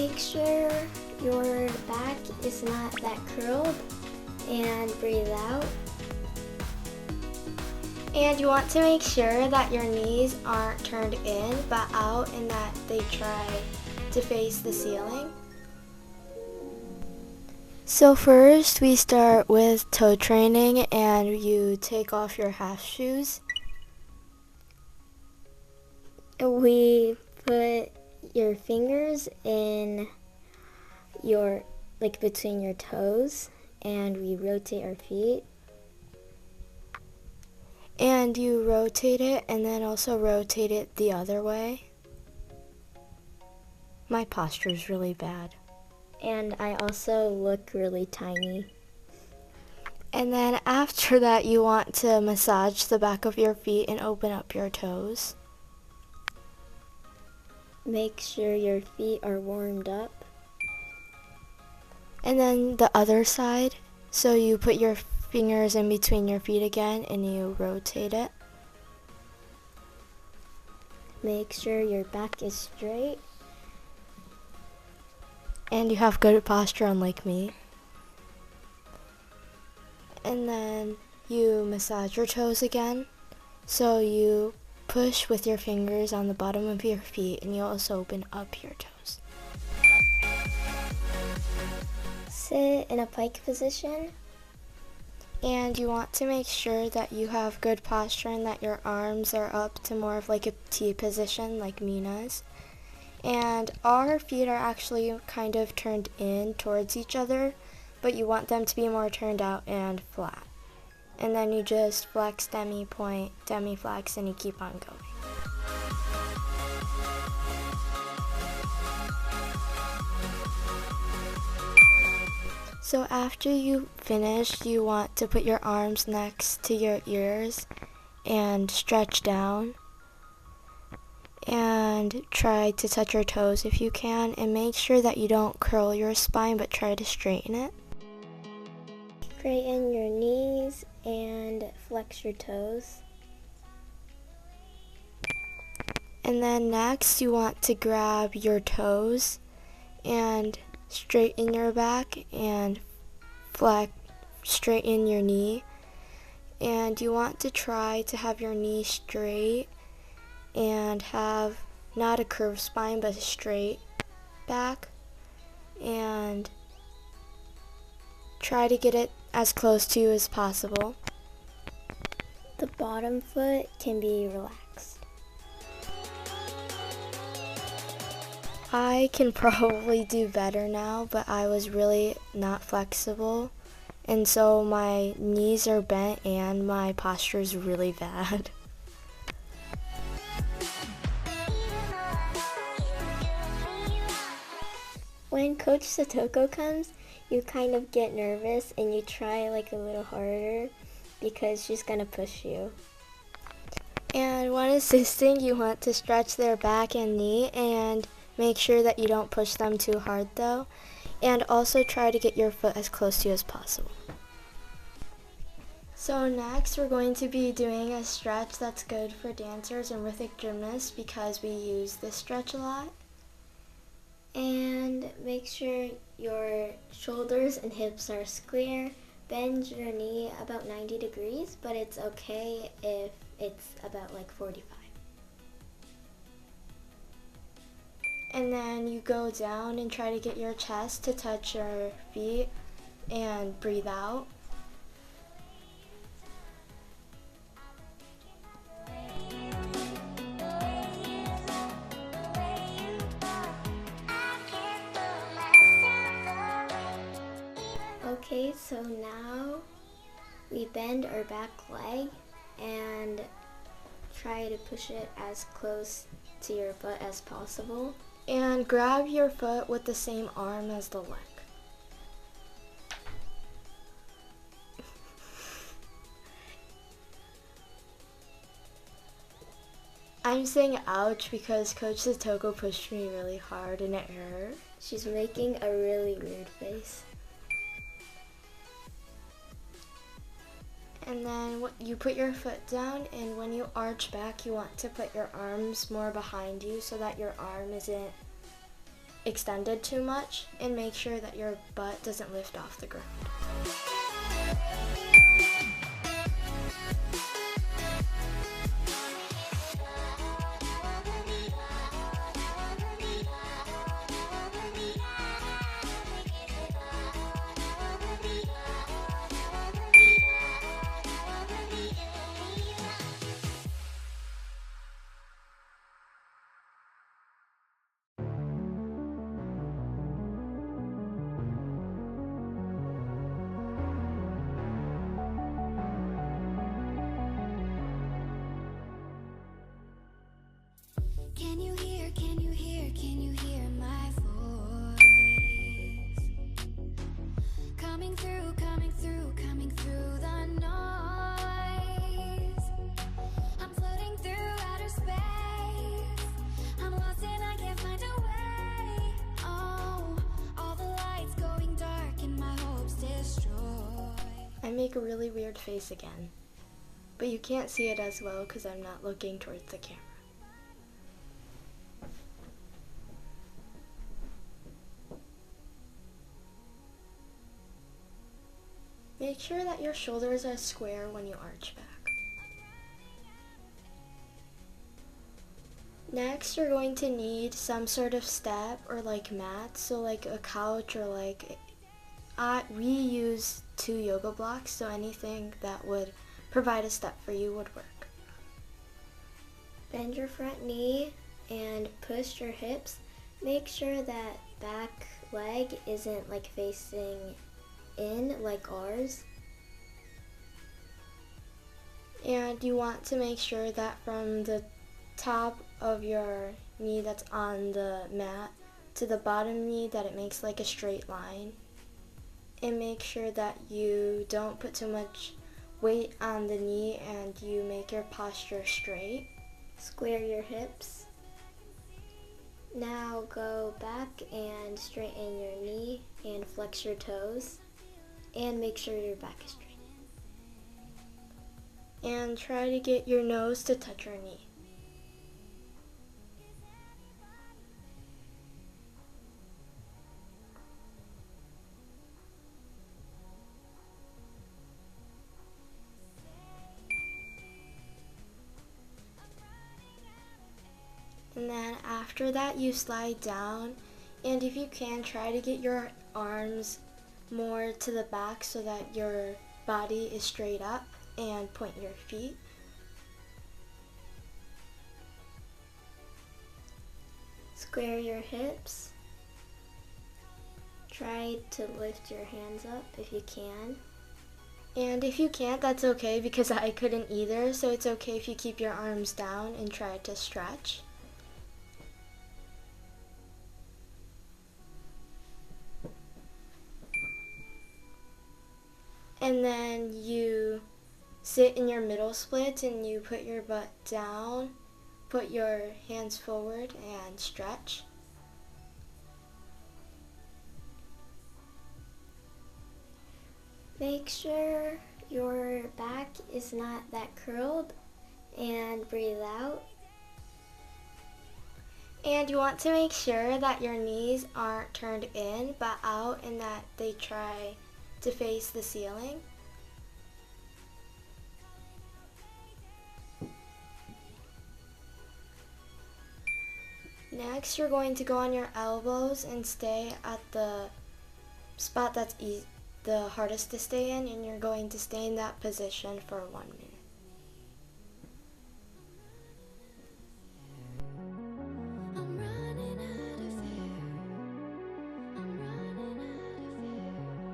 Make sure your back is not that curled, and breathe out. And you want to make sure that your knees aren't turned in but out and that they try to face the ceiling. So first we start with toe training, and you take off your half shoes. We put your fingers in your, between your toes, and we rotate our feet. And you rotate it and then also rotate it the other way. My posture is really bad. And I also look really tiny. And then after that, you want to massage the back of your feet and open up your toes. Make sure your feet are warmed up. And then the other side, so you put your fingers in between your feet again and you rotate it. Make sure your back is straight. And you have good posture, unlike me. And then you massage your toes again. So you push with your fingers on the bottom of your feet, and you also open up your toes. Sit in a pike position. And you want to make sure that you have good posture and that your arms are up to more of like a T position like Mina's. And our feet are actually kind of turned in towards each other, but you want them to be more turned out and flat. And then you just flex, demi-point, demi-flex, and you keep on going. So after you finish, you want to put your arms next to your ears and stretch down. And try to touch your toes if you can, and make sure that you don't curl your spine but try to straighten it. Straighten your knees and flex your toes. And then next you want to grab your toes and straighten your back and straighten your knee. And you want to try to have your knee straight and have not a curved spine but a straight back, and try to get it as close to you as possible. The bottom foot can be relaxed. I can probably do better now, but I was really not flexible, and so my knees are bent and my posture is really bad. When Coach Satoko comes, you kind of get nervous and you try a little harder because she's gonna push you. And when assisting, you want to stretch their back and knee and make sure that you don't push them too hard though. And also try to get your foot as close to you as possible. So next we're going to be doing a stretch that's good for dancers and rhythmic gymnasts because we use this stretch a lot. And make sure your shoulders and hips are square. Bend your knee about 90 degrees, but it's okay if it's about 45. And then you go down and try to get your chest to touch your feet and breathe out. Okay, so now we bend our back leg and try to push it as close to your butt as possible. And grab your foot with the same arm as the leg. I'm saying ouch because Coach Satoko pushed me really hard and it hurt. She's making a really weird face. And then you put your foot down, and when you arch back, you want to put your arms more behind you so that your arm isn't extended too much, and make sure that your butt doesn't lift off the ground. Can you hear my voice? Coming through the noise. I'm floating through outer space. I'm lost and I can't find a way. Oh, all the lights going dark and my hopes destroyed. I make a really weird face again, but you can't see it as well because I'm not looking towards the camera. Make sure that your shoulders are square when you arch back. Next, you're going to need some sort of step or like mat, so like a couch or like, we use 2 yoga blocks, so anything that would provide a step for you would work. Bend your front knee and push your hips. Make sure that back leg isn't like facing in like ours. And you want to make sure that from the top of your knee that's on the mat to the bottom knee that it makes like a straight line. And make sure that you don't put too much weight on the knee and you make your posture straight. Square your hips. Now go back and straighten your knee and flex your toes. And make sure your back is straight. And try to get your nose to touch your knee. And then after that you slide down, and if you can, try to get your arms more to the back so that your body is straight up, and point your feet. Square your hips. Try to lift your hands up if you can. And if you can't, that's okay, because I couldn't either, so it's okay if you keep your arms down and try to stretch. And then you sit in your middle split and you put your butt down, put your hands forward and stretch. Make sure your back is not that curled and breathe out. And you want to make sure that your knees aren't turned in but out and that they try to face the ceiling. Next, you're going to go on your elbows and stay at the spot that's the hardest to stay in, and you're going to stay in that position for 1 minute. I'm running out of air. I'm running out of air. I'm running out of air.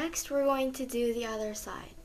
Next, we're going to do the other side.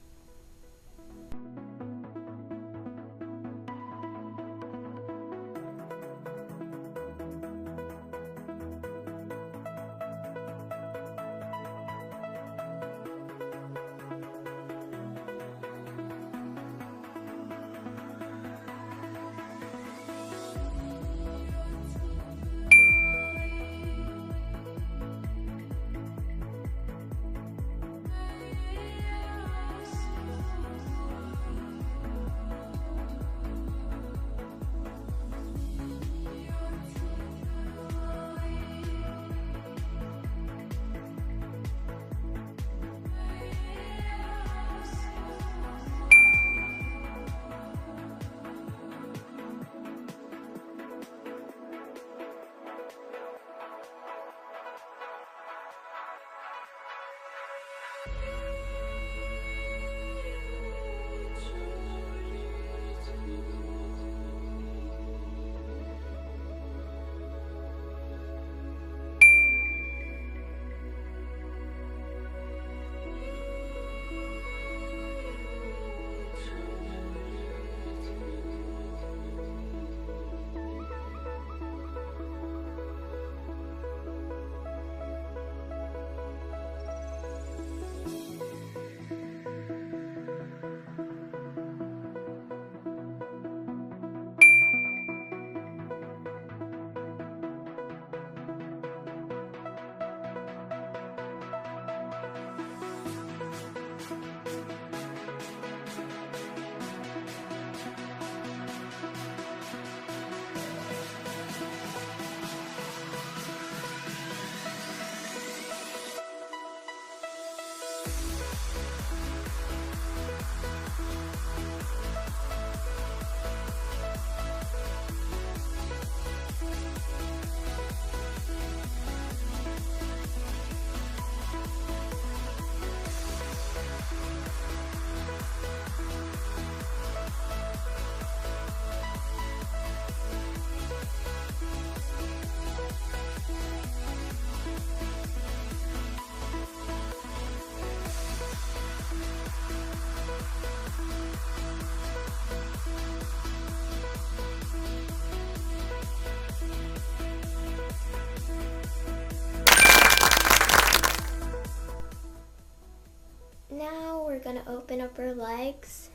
Now we're gonna open up our legs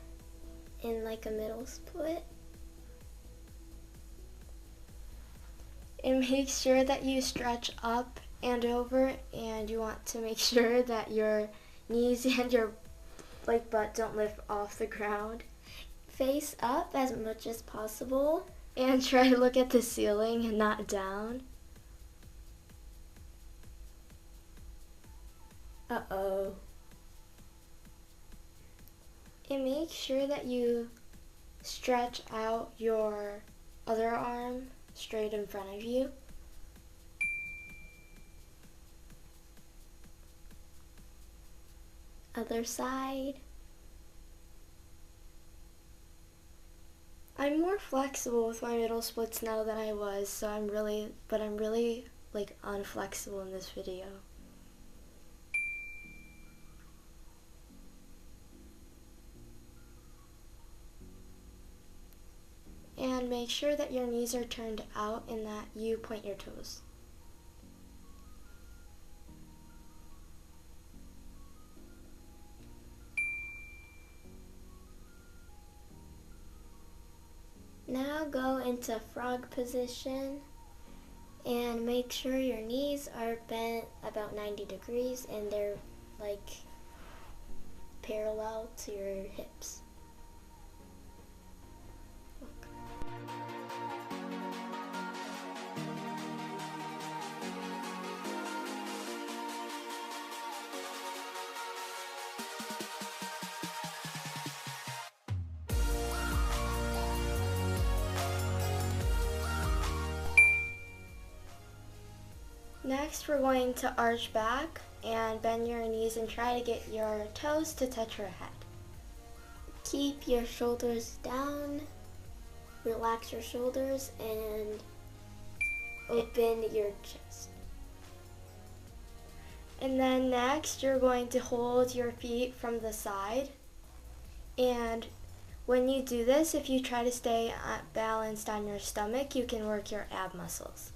in like a middle split. And make sure that you stretch up and over, and you want to make sure that your knees and your butt don't lift off the ground. Face up as much as possible. And try to look at the ceiling and not down. Uh-oh. And make sure that you stretch out your other arm straight in front of you. Other side. I'm more flexible with my middle splits now than I was, so I'm really unflexible in this video. And make sure that your knees are turned out and that you point your toes. Now go into frog position and make sure your knees are bent about 90 degrees and they're parallel to your hips. Next, we're going to arch back and bend your knees and try to get your toes to touch your head. Keep your shoulders down, relax your shoulders, and open your chest. And then next, you're going to hold your feet from the side. And when you do this, if you try to stay balanced on your stomach, you can work your ab muscles.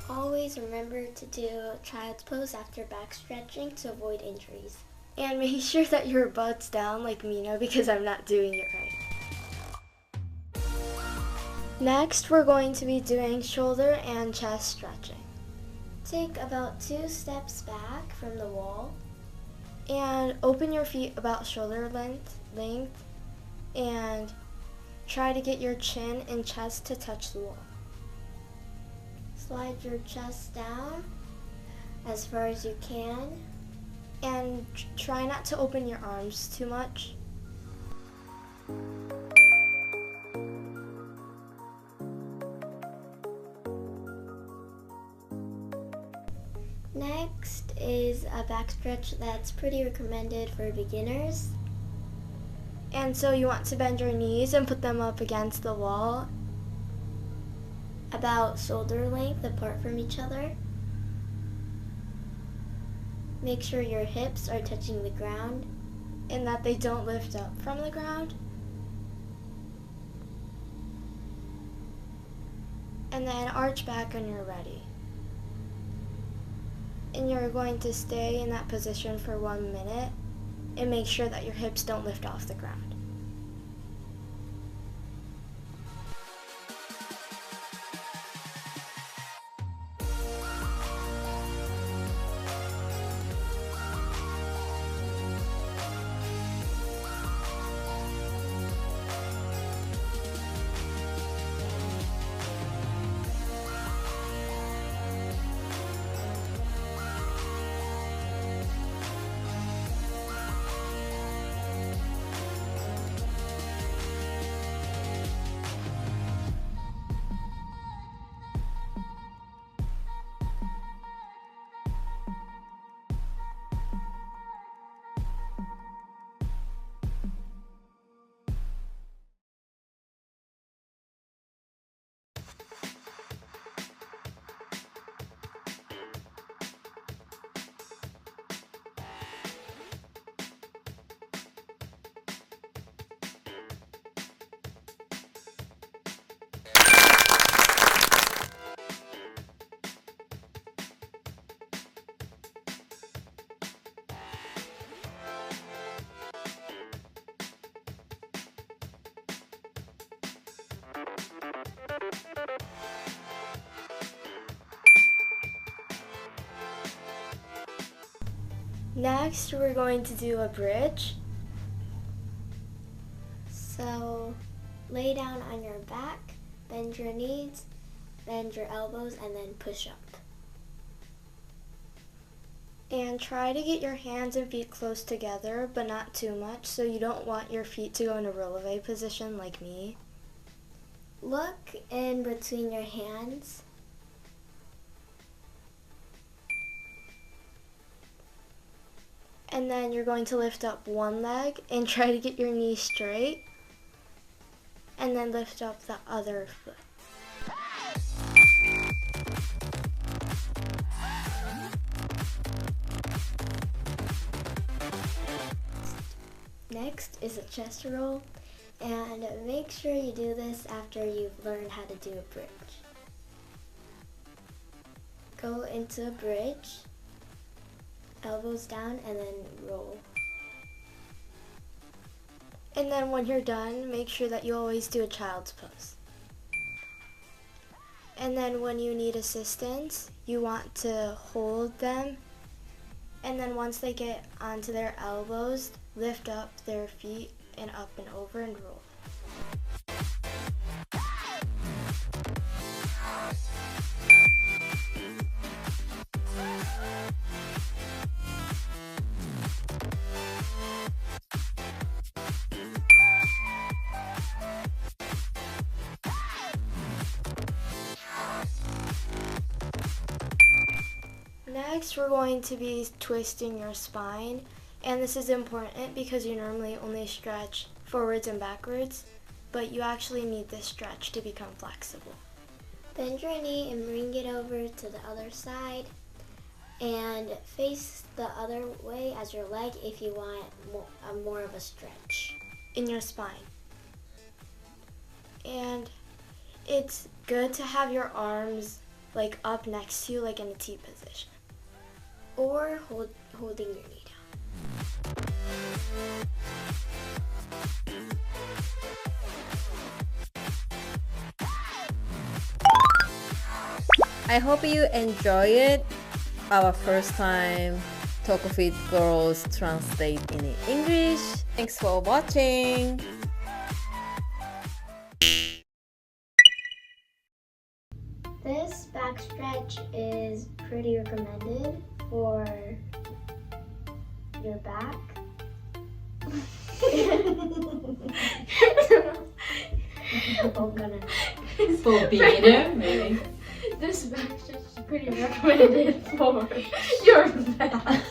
Always remember to do child's pose after back stretching to avoid injuries. And make sure that your butt's down like Mina, because I'm not doing it right. Next, we're going to be doing shoulder and chest stretching. Take about 2 steps back from the wall. And open your feet about shoulder length, and try to get your chin and chest to touch the wall. Slide your chest down as far as you can. And try not to open your arms too much. Next is a back stretch that's pretty recommended for beginners. And so you want to bend your knees and put them up against the wall, about shoulder length apart from each other. Make sure your hips are touching the ground and that they don't lift up from the ground. And then arch back when you're ready. And you're going to stay in that position for 1 minute and make sure that your hips don't lift off the ground. Next, we're going to do a bridge. So lay down on your back, bend your knees, bend your elbows, and then push up. And try to get your hands and feet close together, but not too much, so you don't want your feet to go in a releve position like me. Look in between your hands. And then you're going to lift up one leg and try to get your knee straight. And then lift up the other foot. Next is a chest roll, and make sure you do this after you've learned how to do a bridge. Go into a bridge, elbows down, and then roll. And then when you're done, make sure that you always do a child's pose. And then when you need assistance, you want to hold them. And then once they get onto their elbows, lift up their feet and up and over and roll. Next, we're going to be twisting your spine, and this is important because you normally only stretch forwards and backwards, but you actually need this stretch to become flexible. Bend your knee and bring it over to the other side and face the other way as your leg if you want more of a stretch In your spine. And it's good to have your arms like up next to you, like in a T position. or holding your knee down. I hope you enjoy it. Our first time tokofit girls translate in English. Thanks for watching. This back stretch is pretty recommended for your back. I'm gonna. For beginner, maybe. This back stretch is pretty recommended for your back.